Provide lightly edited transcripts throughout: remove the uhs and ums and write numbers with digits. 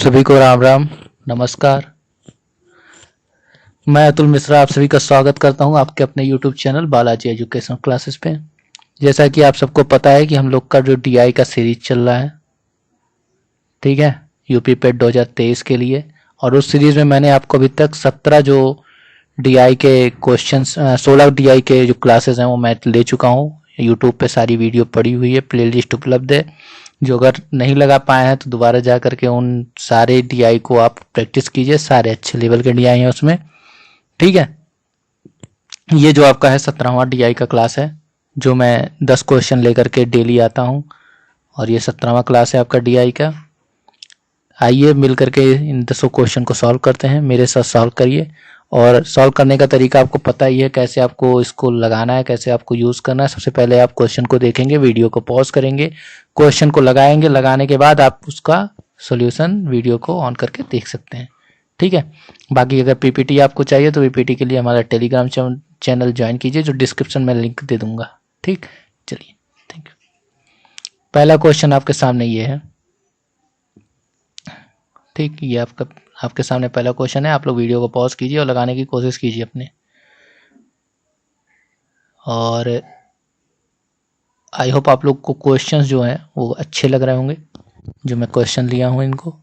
सभी को राम राम नमस्कार। मैं अतुल मिश्रा आप सभी का स्वागत करता हूं आपके अपने YouTube channel Balaji education classes पे। जैसा कि आप सबको पता है कि हम लोग का जो डीआई का सीरीज चल रहा है, ठीक है, यूपी पेट 2023 के लिए। और उस सीरीज में मैंने आपको अभी तक 17 जो डीआई के क्वेश्चंस 16 डीआई के जो क्लासेस हैं वो मैं ले चुका हूं। यूट्यूब पे सारी वीडियो पड़ी हुई है, प्लेलिस्ट उपलब्ध है। जो अगर नहीं लगा पाए हैं तो दोबारा जा करके उन सारे डीआई को आप प्रैक्टिस कीजिए। सारे अच्छे लेवल के डीआई हैं उसमें, ठीक है। ये जो आपका है 17वां डीआई का क्लास है, जो मैं 10 क्वेश्चन लेकर के डेली आता हूं, और ये 17वां क्लास है आपका डीआई का। आइए मिल करके इन 10 क्वेश्चन को सॉल्व करते हैं। मेरे साथ सॉल्व करिए, और सॉल्व करने का तरीका आपको पता ही है, कैसे आपको इसको लगाना है, कैसे आपको यूज करना है। सबसे पहले आप क्वेश्चन को देखेंगे, वीडियो को पॉज करेंगे, क्वेश्चन को लगाएंगे, लगाने के बाद आप उसका सॉल्यूशन वीडियो को ऑन करके देख सकते हैं, ठीक है। बाकी अगर पीपीटी आपको चाहिए तो पीपीटी के लिए हमारा टेलीग्राम चैनल ज्वाइन कीजिए, जो डिस्क्रिप्शन में लिंक दे दूंगा, ठीक। चलिए, थैंक यू। पहला क्वेश्चन आपके सामने ये है, ठीक। ये आपके सामने पहला क्वेश्चन है। आप लोग वीडियो को पॉज कीजिए और लगाने की कोशिश कीजिए अपने, और आई होप आप लोग को क्वेश्चंस जो हैं वो अच्छे लग रहे होंगे, जो मैं क्वेश्चन लिया हूं इनको।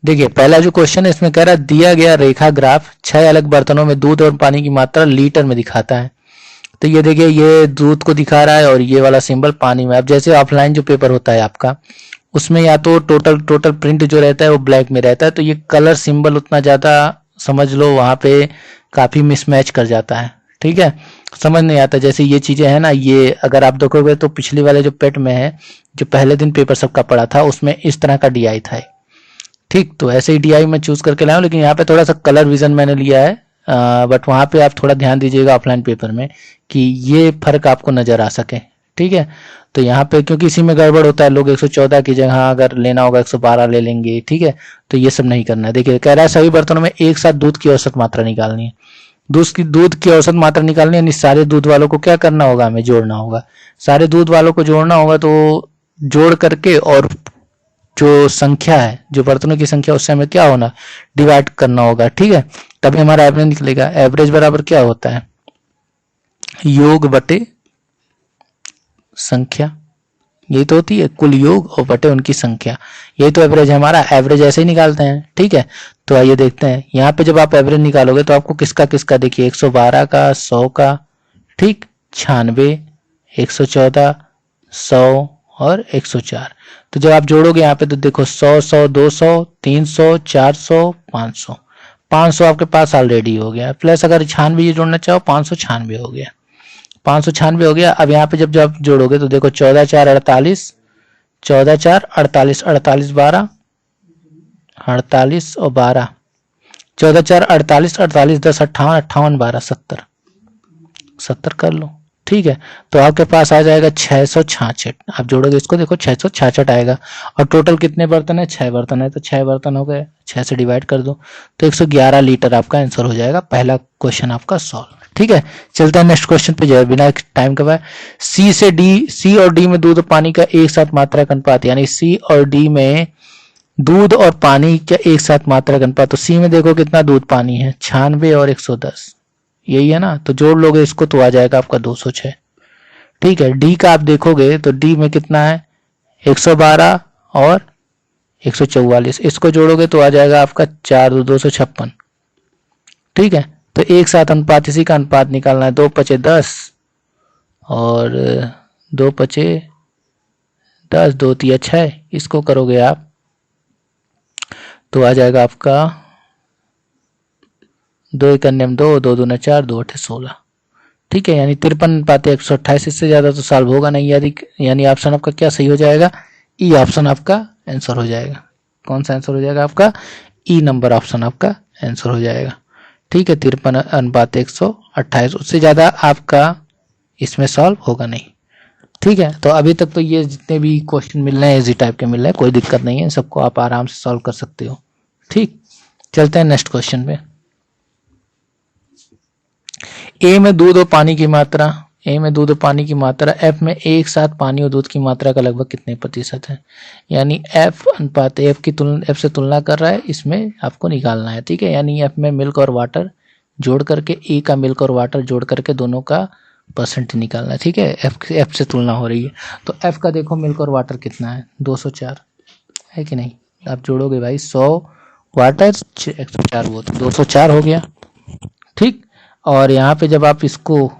देखिए, पहला जो क्वेश्चन है इसमें कह रहा है, दिया गया रेखा ग्राफ 6 अलग बर्तनों में दूध और पानी की मात्रा लीटर में दिखाता है। तो ये देखिए, ये दूध को दिखा रहा है और ये वाला सिंबल पानी में। अब जैसे ऑफलाइन जो पेपर होता है आपका, उसमें या तो टोटल प्रिंट जो रहता है वो ब्लैक में रहता है, तो ये कलर सिंबल उतना ज्यादा समझ लो वहां पे काफी मिसमैच कर जाता है, ठीक है, समझ नहीं आता। जैसे ये चीजें हैं ना, ये अगर आप देखोगे तो पिछले वाले जो पेट में है, जो पहले दिन पेपर सबका पड़ा था, उसमें इस तरह का डीआई था, ठीक। तो ऐसे ही डीआई मैं चूज करके लाया हूं, लेकिन यहाँ पे थोड़ा सा कलर विजन मैंने लिया है, बट वहां पे आप थोड़ा ध्यान दीजिएगा ऑफलाइन पेपर में कि ये फर्क आपको नजर आ सके, ठीक है। तो यहाँ पे क्योंकि इसी में गड़बड़ होता है, लोग 114 की जगह अगर लेना होगा 112 ले लेंगे, ठीक है। तो ये सब नहीं करना है। देखिए, कह रहा है सभी बर्तनों में एक साथ दूध की औसत मात्रा निकालनी है। दूध की औसत मात्रा निकालनी है, यानी सारे दूध वालों को क्या करना होगा, हमें जोड़ना होगा। सारे दूध वालों को जोड़ना होगा, तो जोड़ करके और जो संख्या है, जो बर्तनों की संख्या, उससे हमें क्या होना, डिवाइड करना होगा, ठीक है। तभी हमारा एवरेज निकलेगा। एवरेज बराबर क्या होता है, योग बटे संख्या, यही तो होती है, कुल योग और बटे उनकी संख्या, यही तो एवरेज है हमारा। एवरेज ऐसे ही निकालते हैं, ठीक है। तो आइए देखते हैं, यहाँ पे जब आप एवरेज निकालोगे तो आपको किसका किसका, देखिए 112 का, 100 का, ठीक, 96, 114, 100 और 104। तो जब आप जोड़ोगे यहाँ पे तो देखो 100, 100, 200, 300, 400, 500, 500 आपके पास ऑलरेडी हो गया। प्लस अगर 96 जोड़ना चाहो, 596 हो गया, 596 हो गया। अब यहाँ पे जब आप जोड़ोगे तो देखो 14 4 48, 14 4 48, 48 12, 48 और 12, 14 4 48, 48 10 58, 58 12 70, 70 कर लो, ठीक है। तो आपके पास आ जाएगा 666। आप जोड़ोगे इसको, देखो 666 आएगा। और टोटल कितने बर्तन है, 6 बर्तन है, तो 6 बर्तन हो गए, 6 से डिवाइड कर दो तो 111 लीटर आपका आंसर हो जाएगा। पहला क्वेश्चन आपका सॉल्व, ठीक है। चलते हैं नेक्स्ट क्वेश्चन पे जाए बिना टाइम गवाए। सी और डी में दूध और पानी का एक साथ मात्रा का अनुपात, यानी सी और डी में दूध और पानी का एक साथ मात्रा का अनुपात। तो सी में देखो कितना दूध पानी है, 96 और 110, यही है ना। तो जोड़ लोगे इसको तो आ जाएगा आपका 206, ठीक है। डी का आप देखोगे तो डी में कितना है, 112 और 144, इसको जोड़ोगे तो आ जाएगा आपका 4 256, ठीक है। तो एक साथ अनुपात, इसी का अनुपात निकालना है। 2 5 10 और 2 5 10, 2 3 6, इसको करोगे आप तो आ जाएगा आपका 2 1 2, 2 2 4, 2 8 16, ठीक है। यानी 53/128। इससे ज्यादा तो सॉल्व होगा नहीं, यानी ऑप्शन आपका क्या सही हो जाएगा, ई ऑप्शन आपका आंसर हो जाएगा। कौन सा आंसर हो जाएगा आपका, ई नंबर ऑप्शन आपका आंसर हो जाएगा, ठीक है। 53/128, उससे ज्यादा आपका इसमें सॉल्व होगा नहीं, ठीक है। तो अभी तक तो ये जितने भी क्वेश्चन मिल रहे हैं इजी टाइप के मिल रहे हैं, कोई दिक्कत नहीं है, सबको आप आराम से सॉल्व कर सकते हो, ठीक। चलते हैं नेक्स्ट क्वेश्चन पे। ए में दूध और पानी की मात्रा ए में दूध और पानी की मात्रा, एफ में एक साथ पानी और दूध की मात्रा का लगभग कितने प्रतिशत है, यानी एफ अनुपात एफ की तुलना एफ से तुलना कर रहा है, इसमें आपको निकालना है। ठीक है, यानी एफ में मिल्क और वाटर जोड़ करके, ए का मिल्क और वाटर जोड़ करके दोनों का परसेंट निकालना है। ठीक है, एफ से तुलना हो रही है, तो एफ का देखो मिल्क और वाटर कितना है, 204 है कि नहीं। आप जोड़ोगे भाई 100 वाटर 104 वो तो 204 हो गया। ठीक, और यहाँ पे जब आप इसको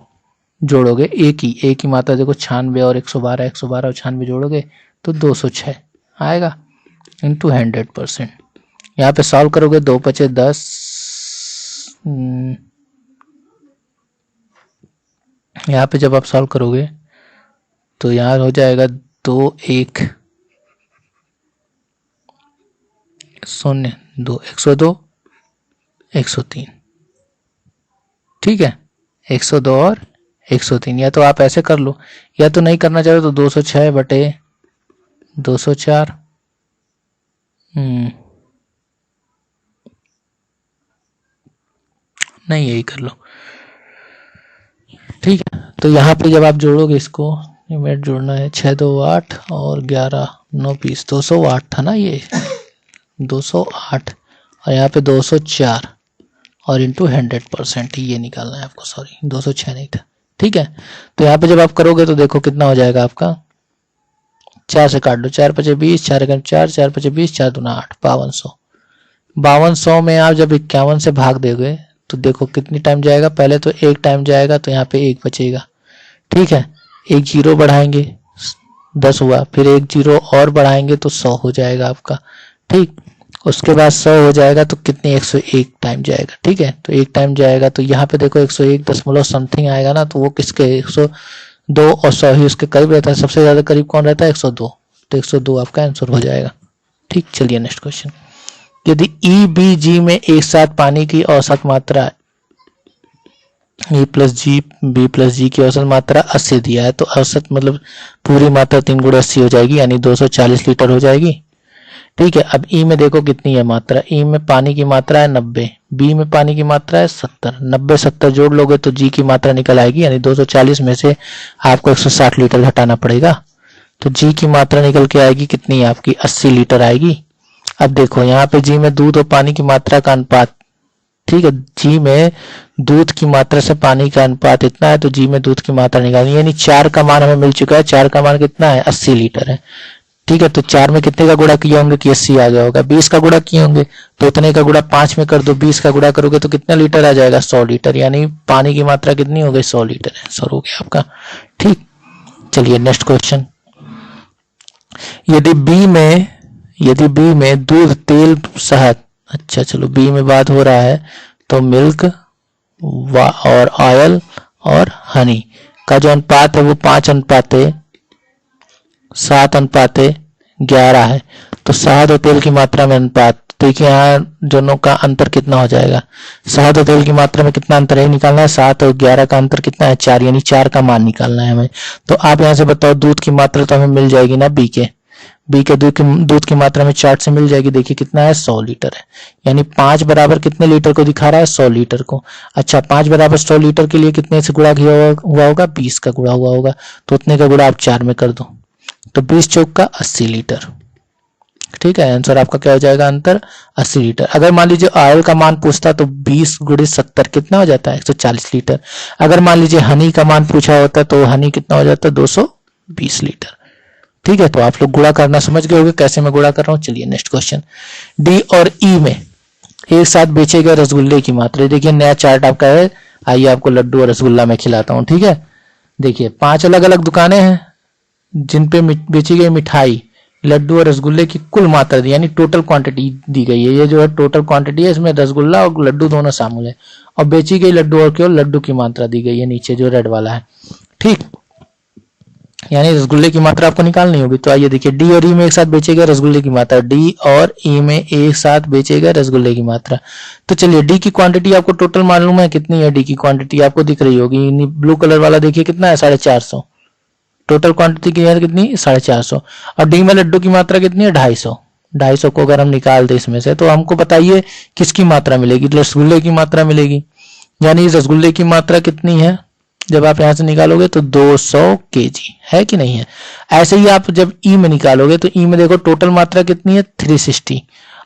जोड़ोगे ए की मात्रा देखो 96 और 112, 112 और 96 जोड़ोगे तो 206 आएगा इंटू 100%। यहाँ पे सॉल्व करोगे 2 बचे 10, यहाँ पे जब आप सॉल्व करोगे तो यहाँ हो जाएगा 2 1 0 2 102 103। ठीक है, 102 और 103, या तो आप ऐसे कर लो, या तो नहीं करना चाहो तो 206 बटे 204, नहीं यही कर लो। ठीक है, तो यहाँ पे जब आप जोड़ोगे इसको, मिनट जोड़ना है 6 2 8 और 11 9 20, 208 था ना ये 208, और यहाँ पे 204 और इंटू 100% ये निकालना है आपको, सॉरी 206 नहीं था। ठीक है, तो यहाँ पे जब आप करोगे तो देखो कितना हो जाएगा आपका, 4 से काट लो, 4 5 20, 4 1 4, 4 5 20, 4 2 8, 5200। 5200 में आप जब 51 से भाग दोगे तो देखो कितनी टाइम जाएगा, पहले तो एक टाइम जाएगा तो यहाँ पे एक बचेगा। ठीक है, एक जीरो बढ़ाएंगे 10 हुआ, फिर एक जीरो और बढ़ाएंगे तो 100 हो जाएगा आपका। ठीक, उसके बाद 100 हो जाएगा तो कितने 101 टाइम जाएगा। ठीक है, तो एक टाइम जाएगा तो यहाँ पे देखो 101 दशमलव समथिंग आएगा ना, तो वो किसके 102 और 100 ही उसके करीब रहता है। सबसे ज्यादा करीब कौन रहता है 102, तो 102 आपका आंसर हो जाएगा। ठीक, चलिए नेक्स्ट क्वेश्चन। यदि ई बी जी में एक साथ पानी की औसत मात्रा ए प्लस जी बी प्लस जी की औसत मात्रा 80 दिया है, तो औसत मतलब पूरी मात्रा 3 गुणा 80 हो जाएगी, यानी 240 लीटर हो जाएगी। ठीक है, अब ई में देखो कितनी है मात्रा, ई में पानी की मात्रा है 90, बी में पानी की मात्रा है 70, 90 70 जोड़ लोगे तो जी की मात्रा निकल आएगी, यानी 240 में से आपको 160 लीटर घटाना पड़ेगा, तो जी की मात्रा निकल के आएगी कितनी है आपकी 80 लीटर आएगी। अब देखो यहाँ पे जी में दूध और पानी की मात्रा का अनुपात, ठीक है, जी में दूध की मात्रा से पानी का अनुपात इतना है, तो जी में दूध की मात्रा निकालनी, यानी 4 का मान हमें मिल चुका है, 4 का मान कितना है 80 लीटर है। ठीक है, तो 4 में कितने का गुणा किए होंगे कि 80 आ गया होगा, 20 का गुणा किए होंगे तो उतने का गुणा 5 में कर दो, 20 का गुणा करोगे तो कितना लीटर आ जाएगा 100 लीटर, यानी पानी की मात्रा कितनी हो गई 100 लीटर है, सर हो गया आपका। ठीक, चलिए नेक्स्ट क्वेश्चन। यदि बी में दूध तेल शहद, अच्छा चलो बी में बात हो रहा है, तो मिल्क और ऑयल और हनी का जो अनुपात है वो 5:7:11 है, तो शहद और तेल की मात्रा में अनुपात, देखिए यहाँ दोनों का अंतर कितना हो जाएगा, शहद और तेल की मात्रा में कितना अंतर है निकालना है, 7 और 11 का अंतर कितना है 4, यानी 4 का मान निकालना है हमें। तो आप यहाँ से बताओ दूध की मात्रा तो हमें मिल जाएगी ना, बी के दूध की मात्रा में चार्ट से मिल जाएगी, देखिए कितना है 100 लीटर है, यानी 5 बराबर कितने लीटर को दिखा रहा है 100 लीटर को। अच्छा 5 बराबर 100 लीटर के लिए कितने से गुणा हुआ होगा 20 का गुणा हुआ होगा, तो उतने का गुणा आप 4 में कर दो, तो 20 चौक का 80 लीटर। ठीक है, आंसर आपका क्या हो जाएगा अंतर 80 लीटर। अगर मान लीजिए ऑयल का मान पूछता तो 20 × 70 कितना हो जाता है 140 लीटर। अगर मान लीजिए हनी का मान पूछा होता तो हनी कितना हो जाता है 220 लीटर। ठीक है, तो आप लोग गुणा करना समझ गए होंगे कैसे मैं गुणा कर रहा हूं। चलिए नेक्स्ट क्वेश्चन। डी और ई में एक साथ बेचे गए रसगुल्ले की मात्रा, देखिए नया चार्ट आपका है, आइए आपको लड्डू और रसगुल्ला मैं खिलाता हूं। ठीक है, देखिए 5 अलग अलग दुकानें हैं जिन पे बेची गई मिठाई, लड्डू और रसगुल्ले की कुल मात्रा दी, यानी टोटल क्वांटिटी दी गई है। ये जो है टोटल क्वांटिटी है, इसमें रसगुल्ला और लड्डू दोनों शामिल है, और बेची गई लड्डू और केवल लड्डू की मात्रा दी गई है नीचे जो रेड वाला है। ठीक, यानी रसगुल्ले की मात्रा आपको निकालनी होगी। तो आइए देखिए डी और ई में एक साथ बेचे गए रसगुल्ले की मात्रा, डी और ई में एक साथ बेचे गए रसगुल्ले की मात्रा। तो चलिए डी की क्वांटिटी आपको टोटल मालूम है कितनी है, डी की क्वांटिटी आपको दिख रही होगी, ब्लू कलर वाला देखिए कितना है 450, टोटल क्वांटिटी की है कितनी 450, और डी में लड्डू की मात्रा कितनी है 250 को अगर हम निकाल दे इसमें से तो हमको बताइए किसकी मात्रा मिलेगी, रसगुल्ले की मात्रा मिलेगी। यानी रसगुल्ले की मात्रा कितनी है जब आप यहाँ से निकालोगे तो 200 केजी है कि नहीं है। ऐसे ही आप जब ई में निकालोगे तो ई में देखो टोटल मात्रा कितनी है 360,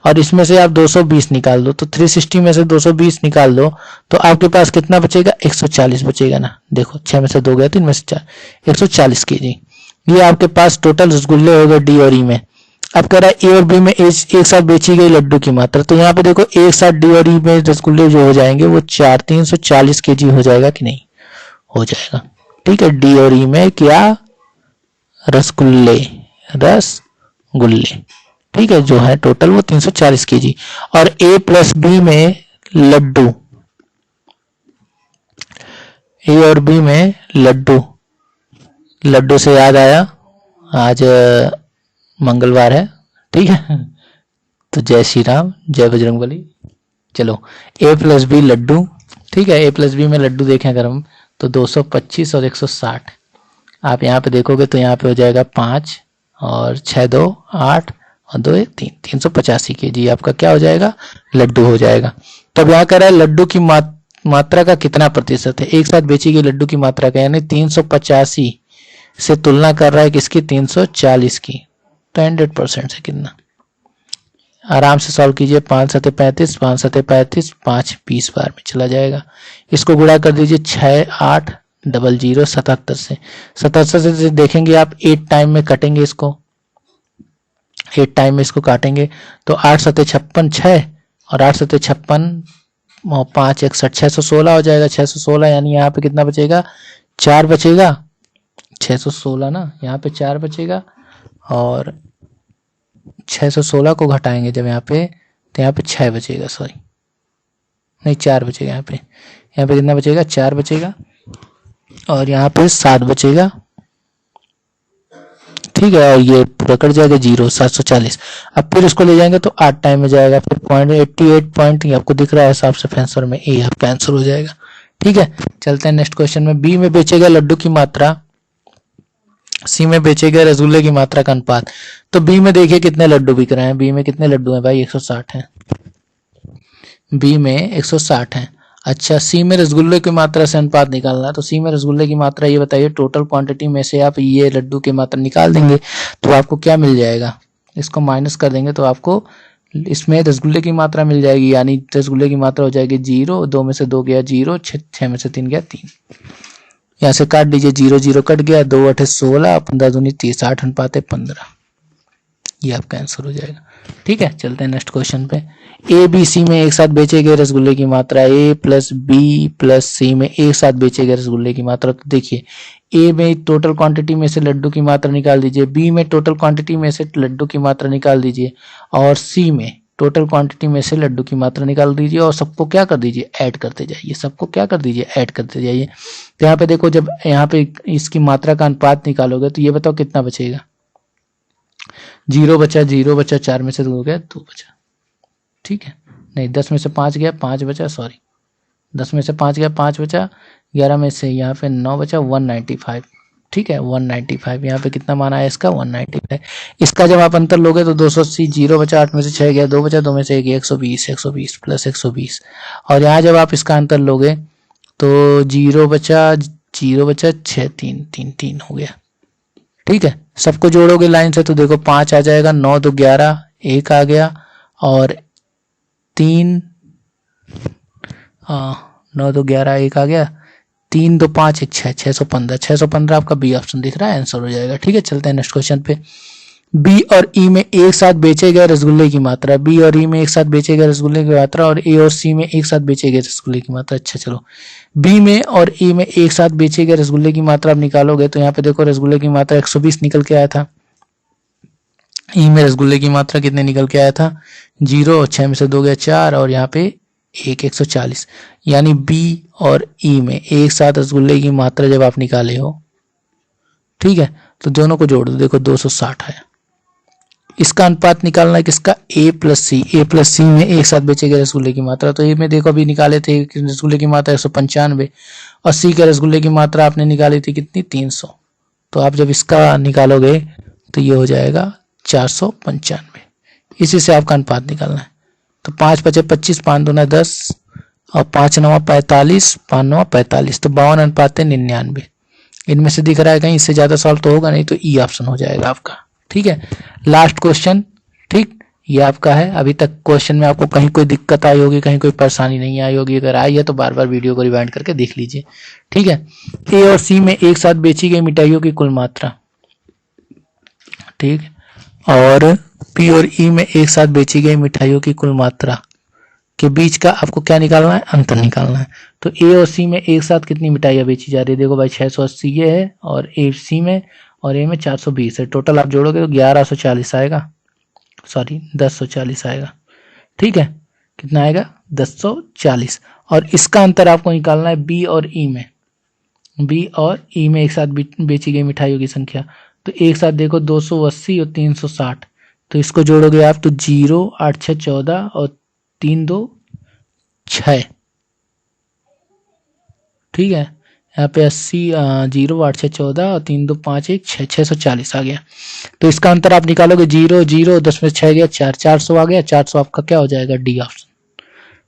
और इसमें से आप 220 निकाल दो, तो 360 में से 220 निकाल दो तो आपके पास कितना बचेगा 140 बचेगा ना। देखो 6 में से 2 गया, 3 में से 4, 140 केजी। ये आपके पास टोटल रसगुल्ले हो गए डी और ई में। अब कह रहा है ए और बी में एक साथ बेची गई लड्डू की मात्रा, तो यहाँ पे देखो एक साथ डी और ई में रसगुल्ले जो हो जाएंगे वो 340 केजी हो जाएगा कि नहीं, हो जाएगा। ठीक है, डी और ई में क्या रसगुल्ले, ठीक है, जो है टोटल वो 340 केजी। और ए प्लस बी में लड्डू, ए और बी में लड्डू से याद आया आज मंगलवार है, ठीक है, तो जय श्री राम, जय बजरंगबली। चलो ए प्लस बी लड्डू, ठीक है, ए प्लस बी में लड्डू देखें अगर हम तो 225 और 160। आप यहाँ पे देखोगे तो यहाँ पे हो जाएगा 5 और 6 2 8 और 2 1 3, 385 केजी आपका क्या हो जाएगा, लड्डू हो जाएगा। तब यहाँ कह रहा है लड्डू की मात्रा का कितना प्रतिशत है, एक साथ बेची गई लड्डू की मात्रा का, यानी 385 से तुलना कर रहा है किसकी, 340 की, तो 100% से कितना। आराम से सॉल्व कीजिए, 5 7 35, 5 7 35, 5 20 बार में चला जाएगा। इसको गुणा कर दीजिए 6 8 00 77 से, 77 से देखेंगे आप 8 टाइम में कटेंगे इसको, 8 टाइम में इसको काटेंगे तो 8 7 56 6 और 8 7 56 5 61 616 हो जाएगा, 616, यानी यहाँ पे कितना बचेगा, 4 बचेगा, 616 ना, यहाँ पे 4 बचेगा और 616 को घटाएंगे जब यहाँ पे तो यहाँ पे 6 बचेगा, सॉरी नहीं 4 बचेगा, यहाँ पे कितना बचेगा, 4 बचेगा और यहाँ पे 7 बचेगा, ठीक है, और ये पूरा कट जाएगा 0 740। अब फिर इसको ले जाएंगे तो 8 टाइम में जाएगा, फिर 0.88 पॉइंट आपको दिख रहा है हिसाब से आंसर में, ए आपका आंसर हो जाएगा। ठीक है, चलते हैं नेक्स्ट क्वेश्चन में। बी में बेचे गए लड्डू की मात्रा, सी में बेचे गए रसगुल्ले की मात्रा का अनुपात। तो बी में देखिए कितने लड्डू बिक रहे हैं, बी में कितने लड्डू हैं भाई, 160 हैं, बी में 160 हैं। अच्छा, सी में रसगुल्ले की मात्रा से अनुपात निकालना है, तो सी में रसगुल्ले की मात्रा ये बताइए, टोटल क्वांटिटी में से आप ये लड्डू की मात्रा निकाल देंगे तो आपको क्या मिल जाएगा, इसको माइनस कर देंगे तो आपको इसमें रसगुल्ले की मात्रा मिल जाएगी, यानी रसगुल्ले की मात्रा हो जाएगी 0, 2 में से 2 गया 0, 6 में से 3 गया 3, यहाँ से काट दीजिए, 0 0 कट गया, 2 8 16, 15 दूनी 30, 8 अनुपात 15, ये आपका आंसर हो जाएगा। ठीक है, चलते हैं नेक्स्ट क्वेश्चन पे। ए बी सी में एक साथ बेचे गए रसगुल्ले की मात्रा, ए प्लस बी प्लस सी में एक साथ बेचे गए रसगुल्ले की मात्रा। तो देखिए, ए में टोटल क्वांटिटी में से लड्डू की मात्रा निकाल दीजिए, बी में टोटल क्वांटिटी में से लड्डू की मात्रा निकाल दीजिए, और सी में टोटल क्वांटिटी में से लड्डू की मात्रा निकाल दीजिए, और सबको क्या कर दीजिए, ऐड करते जाइए, सबको क्या कर दीजिए, ऐड करते जाइए। तो यहाँ पे देखो, जब यहाँ पे इसकी मात्रा का अनुपात निकालोगे तो ये बताओ कितना बचेगा, 0 बचा, 0 बचा, 4 में से 2 गया 2 बचा, ठीक है, नहीं 10 में से 5 गया 5 बचा, सॉरी 10 में से 5 गया 5 बचा, 11 में से यहाँ पे 9 बचा, 195, ठीक है, 195, यहाँ पे कितना मान आया इसका, 195। इसका जब आप अंतर लोगे तो 280, 0 बचा, 8 में से 6 गया 2 बचा, 2 में से 1 120, 120 प्लस 120, और यहाँ जब आप इसका अंतर लोगे तो 0 बचा 6 3 3 3 हो गया। ठीक है, सबको जोड़ोगे लाइन से तो देखो 5 आ जाएगा, 9 2 11, 1 आ गया, और 3 9 2 11, 1 आ गया, 3 2 5 1 6, 615, 615 आपका बी ऑप्शन दिख रहा है, आंसर हो जाएगा। ठीक है, चलते हैं नेक्स्ट क्वेश्चन पे। बी और ई में एक साथ बेचे गए रसगुल्ले की मात्रा, बी और ई में एक साथ बेचे गए रसगुल्ले की मात्रा, और ए और सी में एक साथ बेचे गए रसगुल्ले की मात्रा। अच्छा चलो, बी में और ई में एक साथ बेचे गए रसगुल्ले की मात्रा आप निकालोगे तो यहाँ पे देखो रसगुल्ले की मात्रा 120 निकल के आया था, ई में रसगुल्ले की मात्रा कितने निकल के आया था, 0, 6 में से 2 गया 4, और यहाँ पे 140, यानी बी और ई में एक साथ रसगुल्ले की मात्रा जब आप निकाले हो, ठीक है, तो दोनों को जोड़ दो, देखो 260 है। इसका अनुपात निकालना है किसका, ए प्लस सी में एक साथ बेचे गए रसगुल्ले की मात्रा। तो ए में देखो अभी निकाले थे रसगुल्ले की मात्रा 195, और सी के रसगुल्ले की मात्रा आपने निकाली थी कितनी, 300। तो आप जब इसका निकालोगे तो ये हो जाएगा 495, इसी से आपका अनुपात निकालना है। तो 5 5 25, 5 2 10, और 5 9 45, 5 9 45, तो 52:99। इनमें से दिख रहा है कहीं, इससे ज्यादा सॉल्व तो होगा नहीं, तो ई ऑप्शन हो जाएगा आपका। ठीक है, लास्ट क्वेश्चन। ठीक, ये आपका है। अभी तक क्वेश्चन में आपको कहीं कोई दिक्कत आई होगी, कहीं कोई परेशानी नहीं आई होगी, अगर आई है तो बार बार वीडियो को रिवाइंड करके देख लीजिए। ठीक है, ए और सी में एक साथ बेची गई मिठाइयों की कुल मात्रा, ठीक, और पी और ई में एक साथ बेची गई मिठाइयों की कुल मात्रा के बीच का आपको क्या निकालना है, अंतर निकालना है। तो ए और सी में एक साथ कितनी मिठाइयाँ बेची जा रही है, देखो भाई 680 ये है, और ए सी में और ए में 420 है, टोटल आप जोड़ोगे तो 1140 आएगा, सॉरी 1040 आएगा। ठीक है, कितना आएगा, 1040। और इसका अंतर आपको निकालना है बी और ई में, बी और ई में एक साथ बेची गई मिठाइयों की संख्या। तो एक साथ देखो 280 और 360, तो इसको जोड़ोगे आप तो 0 8 6 14 और 3 2 6। ठीक है, यहाँ पे 80 0 8 6 14 और 3 2 5 1 6 640 आ गया। तो इसका अंतर आप निकालोगे 0 0 10 में 6 गया 4, 400 आ गया, 400 आपका क्या हो जाएगा, डी ऑप्शन।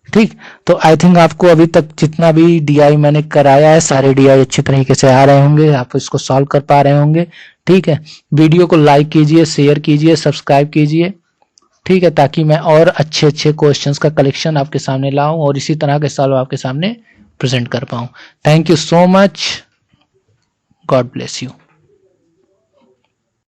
ठीक, तो आई थिंक आपको अभी तक जितना भी डीआई मैंने कराया है, सारे डीआई अच्छे तरीके से आ रहे होंगे, आप इसको सॉल्व कर पा रहे होंगे। ठीक है, वीडियो को लाइक कीजिए, शेयर कीजिए, सब्सक्राइब कीजिए। ठीक है, ताकि मैं और अच्छे अच्छे क्वेश्चंस का कलेक्शन आपके सामने लाऊं और इसी तरह के सॉल्व आपके सामने प्रेजेंट कर पाऊं। Thank you so much, God bless you.